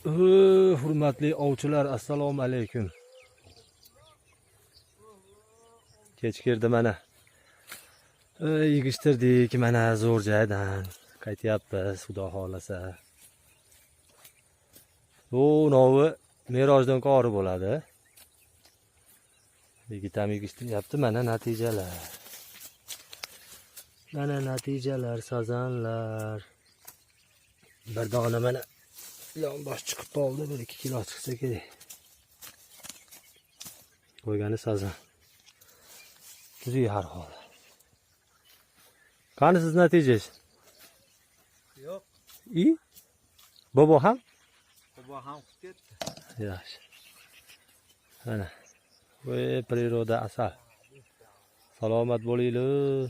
Hurmatli ovchilar, assalomu alaykum. Kech kirdi mana. Yig'ishtirdik mana zo'r joydan. Qaytyapmiz, xudo xolasa. Bu novi merojdan qori bo'ladi. Yigitam yig'ishtiryapti, mana natijalar. Mana natijalar, sazanlar. Bir dona mana yonbosh chiqib qoldi, 1-2 kilo chiqsa kerak. Qo'ygani sazan. Tuzuk har hol. Qani siz natijangiz? Yo'q. Bobo ham? Bobo ham ketdi. Yaxshi. Mana. Voy, priroda asal. Salomat bo'linglar.